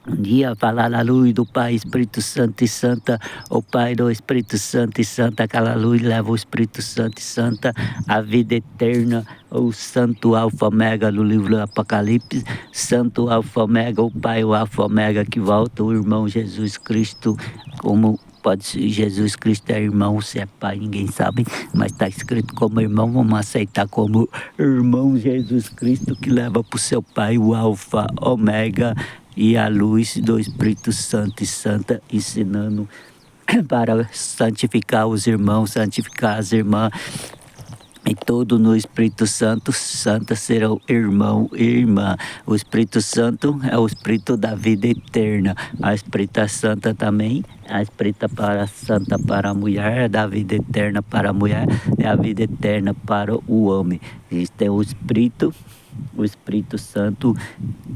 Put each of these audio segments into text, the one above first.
Um dia falar a luz do Pai, Espírito Santo e Santa, o Pai do Espírito Santo e Santa, aquela luz leva o Espírito Santo e Santa, a vida eterna, o Santo Alfa Omega no livro do Apocalipse, Santo Alfa Omega, o Pai, o Alfa Omega que volta, o irmão Jesus Cristo, como pode ser Jesus Cristo é irmão, se é pai, ninguém sabe, mas está escrito como irmão, vamos aceitar como irmão Jesus Cristo que leva para o seu Pai o Alfa Omega, e a luz do Espírito Santo e Santa ensinando para santificar os irmãos, santificar as irmãs, e todo no Espírito Santo, Santa será o irmão e irmã. O Espírito Santo é o Espírito da vida eterna. A Espírita Santa também, a Espírita para Santa para a mulher, é da vida eterna para a mulher, é a vida eterna para o homem. E tem o Espírito Santo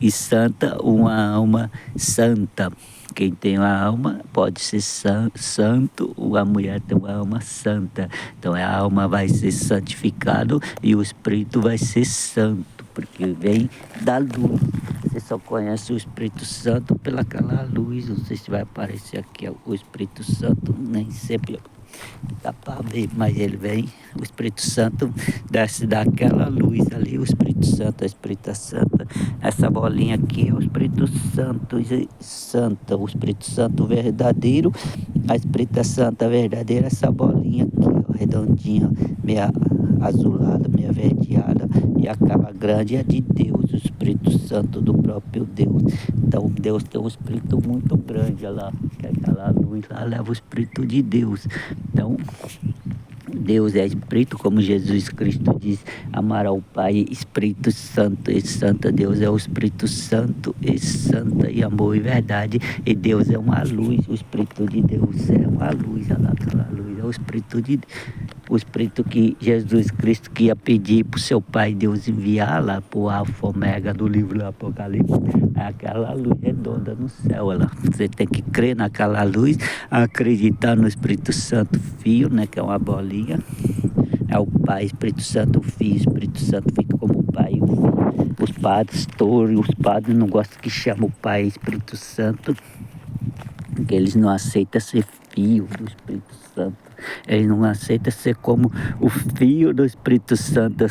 e Santa, uma alma santa. Quem tem uma alma pode ser santo, a mulher tem uma alma santa. Então a alma vai ser santificado e o Espírito vai ser santo, porque vem da luz. Você só conhece o Espírito Santo pelaquela luz. Não sei se vai aparecer aqui o Espírito Santo, nem sempre dá para ver, mas ele vem, o Espírito Santo desce daquela luz ali, o Espírito Santo, a Espírita Santa, essa bolinha aqui é o Espírito Santo e Santa, o Espírito Santo verdadeiro, a Espírita Santa verdadeira, essa bolinha aqui, ó, redondinha, meia azulada, meia verdeada, e aquela grande é de Deus, o Espírito Santo do próprio Deus. Então Deus tem um Espírito muito grande, olha lá, que aquela luz lá leva o Espírito de Deus. Então, Deus é Espírito, como Jesus Cristo diz, amará o Pai, Espírito Santo e Santa. Deus é o Espírito Santo e Santa, e amor e verdade, e Deus é uma luz, o Espírito de Deus é uma luz, olha lá, aquela luz, é o Espírito de Deus. O Espírito que Jesus Cristo que ia pedir para o seu Pai Deus enviar lá para o Alfa Omega do livro do Apocalipse, é aquela luz redonda no céu. Você tem que crer naquela luz, acreditar no Espírito Santo Filho, né, que é uma bolinha. É o Pai, Espírito Santo, o Filho, Espírito Santo fica como o Pai e o Filho. Os padres não gostam que chama o Pai Espírito Santo, porque eles não aceitam ser filho do Espírito Santo. Eles não aceitam ser como o filho do Espírito Santo.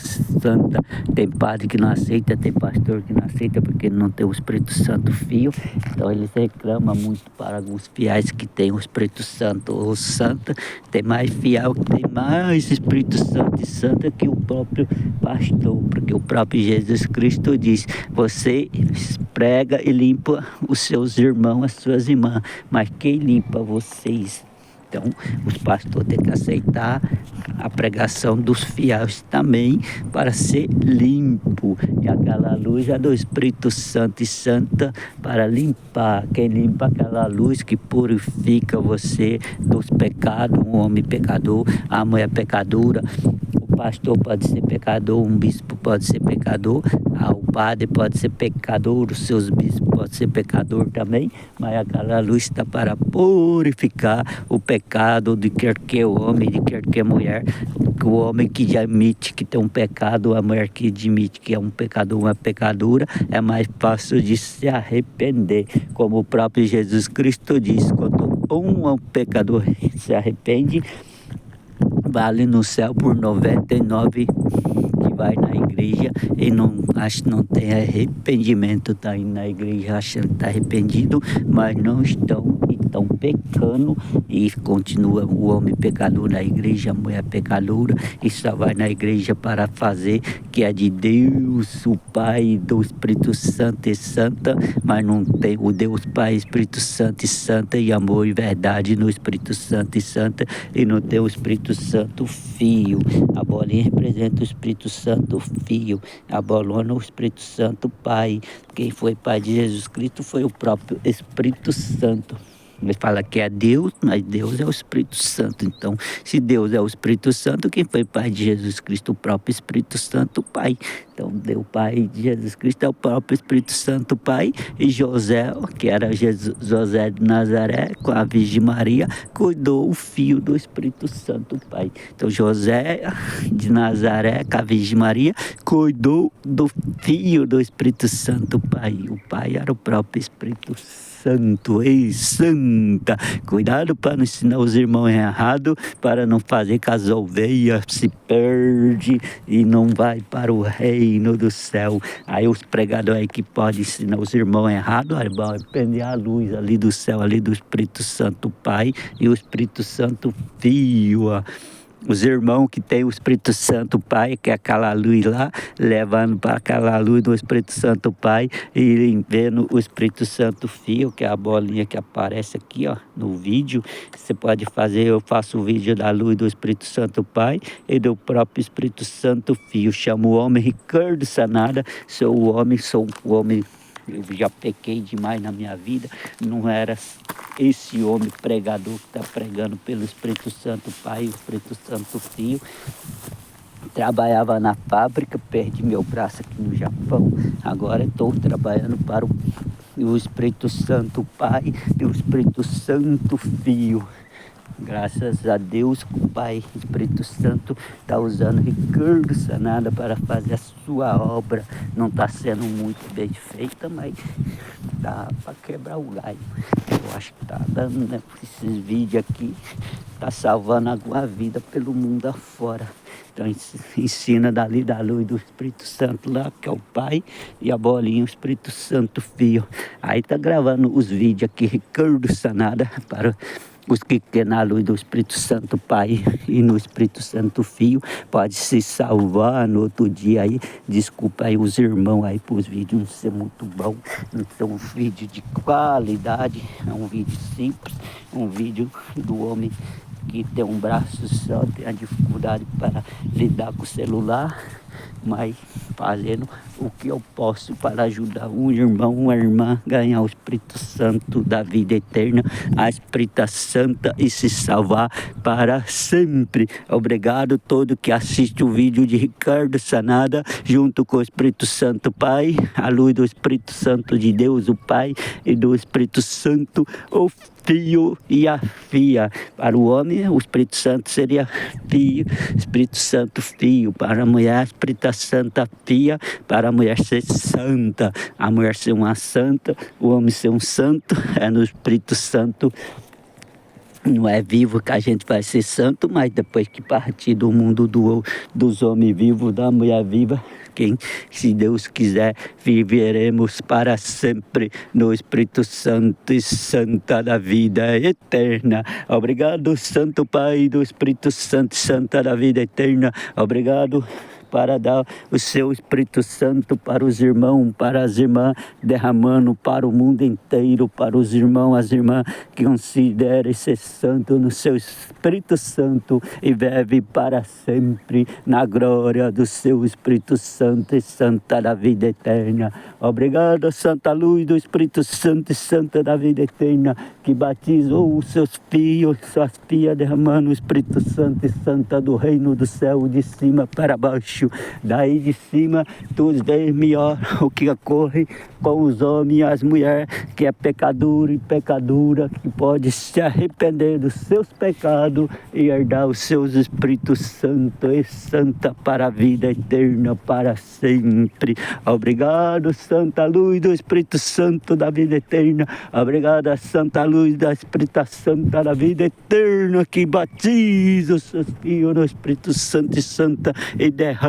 Tem padre que não aceita, tem pastor que não aceita, porque não tem o Espírito Santo filho. Então eles reclamam muito para os fiéis que tem o Espírito Santo ou Santa. Tem mais fiel que tem mais Espírito Santo e Santa que o próprio pastor, porque o próprio Jesus Cristo diz: você prega e limpa os seus irmãos, as suas irmãs, mas quem limpa vocês? Então, os pastores têm que aceitar a pregação dos fiéis também para ser limpo. E aquela luz é do Espírito Santo e Santa para limpar. Quem limpa aquela luz que purifica você dos pecados, um homem pecador, a mulher pecadora. O pastor pode ser pecador, um bispo pode ser pecador, o padre pode ser pecador, os seus bispos podem ser pecador também, mas aquela luz está para purificar o pecado de quer que homem, de quer que mulher. O homem que admite que tem um pecado, a mulher que admite que é um pecador, uma pecadora, é mais fácil de se arrepender, como o próprio Jesus Cristo diz: quando um pecador se arrepende, vale no céu por 99 que vai na igreja e não tem arrependimento, está indo na igreja achando que está arrependido, mas não estão pecando, e continua o homem pecador na igreja, a mulher pecadora, e só vai na igreja para fazer que é de Deus, o Pai, do Espírito Santo e Santa, mas não tem o Deus Pai, Espírito Santo e Santa, e amor e verdade no Espírito Santo e Santa, e não tem o Espírito Santo Filho. A bolinha representa o Espírito Santo Filho, a bolona o Espírito Santo Pai. Quem foi Pai de Jesus Cristo foi o próprio Espírito Santo. Ele fala que é Deus, mas Deus é o Espírito Santo. Então, se Deus é o Espírito Santo, quem foi pai de Jesus Cristo? O próprio Espírito Santo, Pai. Então, o pai de Jesus Cristo é o próprio Espírito Santo, Pai. E José, que era José de Nazaré, com a Virgem Maria, cuidou o fio do Espírito Santo, Pai. Então, José de Nazaré, com a Virgem Maria, cuidou do fio do Espírito Santo, Pai. O Pai era o próprio Espírito Santo. Ei, santa, cuidado para não ensinar os irmãos errados, para não fazer que as ovelhas se perdem e não vai para o reino do céu. Aí os pregadores aí que podem ensinar os irmãos errados, aí vão prender a luz ali do céu, ali do Espírito Santo Pai e o Espírito Santo Filho, ó. Os irmãos que tem o Espírito Santo Pai, que é aquela luz lá, levando para aquela luz do Espírito Santo Pai e vendo o Espírito Santo Filho, que é a bolinha que aparece aqui, ó, no vídeo. Você pode fazer, eu faço o vídeo da luz do Espírito Santo Pai e do próprio Espírito Santo Filho. Chamo o homem Ricardo Sanada, sou o homem. Eu já pequei demais na minha vida, não era esse homem pregador que está pregando pelo Espírito Santo Pai e o Espírito Santo Filho. Trabalhava na fábrica, perdi meu braço aqui no Japão, agora estou trabalhando para o Espírito Santo Pai e o Espírito Santo Filho. Graças a Deus, o Pai Espírito Santo está usando Ricardo Sanada para fazer a sua obra. Não está sendo muito bem feita, mas dá para quebrar o galho. Eu acho que está dando, né? Esses vídeos aqui está salvando alguma vida pelo mundo afora. Então ensina dali da luz do Espírito Santo lá, que é o Pai, e a bolinha, o Espírito Santo Filho. Aí tá gravando os vídeos aqui, Ricardo Sanada, para os que querem na luz do Espírito Santo Pai e no Espírito Santo Filho, pode se salvar no outro dia aí. Desculpa aí os irmãos aí por os vídeos não ser muito bom, não ser um vídeo de qualidade, é um vídeo simples, um vídeo do homem que tem um braço só, tem a dificuldade para lidar com o celular, mas fazendo o que eu posso para ajudar um irmão, uma irmã a ganhar o Espírito Santo da vida eterna, a Espírita Santa, e se salvar para sempre. Obrigado todo que assiste o vídeo de Ricardo Sanada, junto com o Espírito Santo Pai, a luz do Espírito Santo de Deus, o Pai, e do Espírito Santo, o Filho e a Filha. Para o homem, o Espírito Santo seria Filho, Espírito Santo Filho. Para a mulher, a Espírita Santa Filha. Para a mulher ser santa, a mulher ser uma santa, o homem ser um santo, é no Espírito Santo. Não é vivo que a gente vai ser santo, mas depois que partir do mundo dos homens vivos, da mulher viva, se Deus quiser, viveremos para sempre no Espírito Santo e Santa da vida eterna. Obrigado, Santo Pai do Espírito Santo e Santa da vida eterna. Obrigado para dar o seu Espírito Santo para os irmãos, para as irmãs, derramando para o mundo inteiro, para os irmãos, as irmãs que considerem ser santo no seu Espírito Santo e vive para sempre na glória do seu Espírito Santo e Santa da vida eterna. Obrigado, Santa Luz do Espírito Santo e Santa da vida eterna, que batizou os seus filhos, suas filhas, derramando o Espírito Santo e Santa do reino do céu, de cima para baixo. Daí de cima, tu vês melhor o que ocorre com os homens e as mulheres, que é pecador e pecadora, que pode se arrepender dos seus pecados e herdar os seus Espíritos Santo e Santa para a vida eterna, para sempre. Obrigado, Santa Luz do Espírito Santo da vida eterna. Obrigado, Santa Luz da Espírita Santa da vida eterna, que batiza os seus filhos no Espírito Santo e Santa e derrama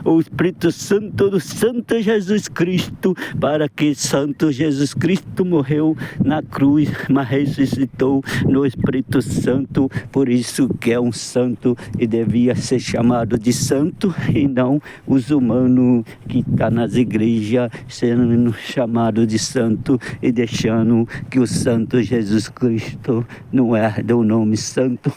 o Espírito Santo do Santo Jesus Cristo, para que Santo Jesus Cristo morreu na cruz, mas ressuscitou no Espírito Santo, por isso que é um santo e devia ser chamado de santo, e não os humanos que estão nas igrejas sendo chamados de santo e deixando que o Santo Jesus Cristo não herda o nome santo.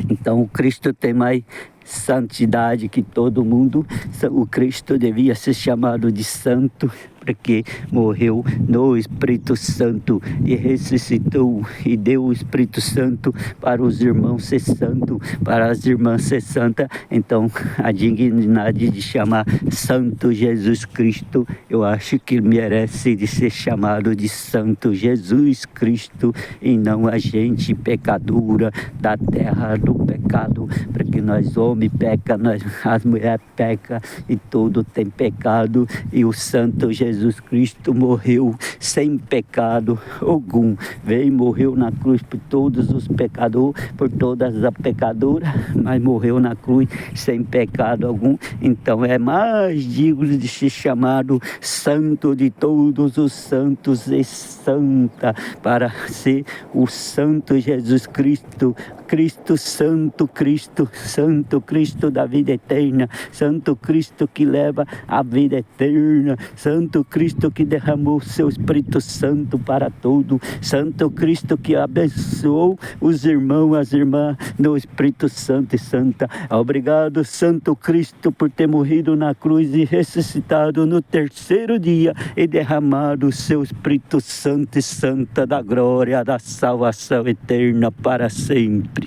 Então o Cristo tem mais santidade que todo mundo. O Cristo devia ser chamado de santo, porque morreu no Espírito Santo e ressuscitou e deu o Espírito Santo para os irmãos ser santo, para as irmãs ser santa. Então a dignidade de chamar Santo Jesus Cristo, eu acho que merece de ser chamado de Santo Jesus Cristo, e não a gente pecadora da terra do pecado, porque nós homens peca, as mulheres pecam e tudo tem pecado, e o Santo Jesus Cristo morreu sem pecado algum, veio, morreu na cruz por todos os pecadores, por todas as pecadoras, mas morreu na cruz sem pecado algum. Então é mais digno de ser chamado Santo de todos os santos e santa, para ser o Santo Jesus Cristo, Cristo Santo, Cristo Santo, Cristo da vida eterna, Santo Cristo que leva a vida eterna, Santo Cristo que derramou seu Espírito Santo para todo, Santo Cristo que abençoou os irmãos, as irmãs no Espírito Santo e Santa. Obrigado, Santo Cristo, por ter morrido na cruz e ressuscitado no terceiro dia e derramado o seu Espírito Santo e Santa da glória, da salvação eterna para sempre.